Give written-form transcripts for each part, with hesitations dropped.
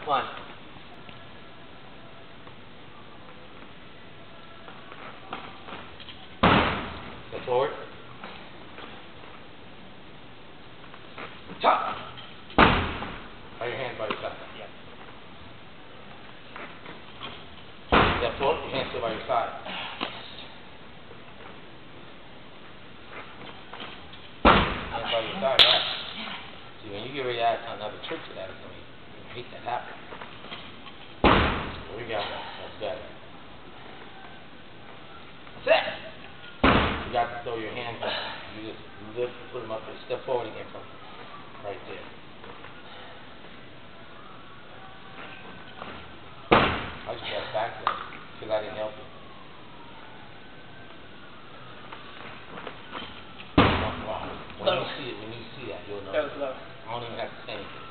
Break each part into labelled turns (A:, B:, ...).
A: One. Step forward. Top. Are your hands by your side?
B: Yeah.
A: Step forward, your hands still by your side. Hands by your side, right. See, when you get ready to add another trick to that, it's going to make that happen. There we go. That's better. That's it. You got to throw your hands up. You just lift and put them up and step forward again from right there. I just got back there because I didn't help you. When you see that, you'll know.
B: That was low.
A: I don't even have to say anything.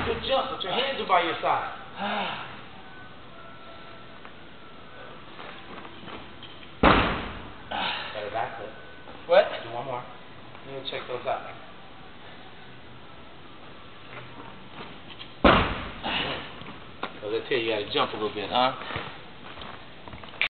A: Good jump, but your hands are by your side. Better backflip.
B: What?
A: Do one more. Let me check those out. So let's tell you, you got to jump a little bit, huh?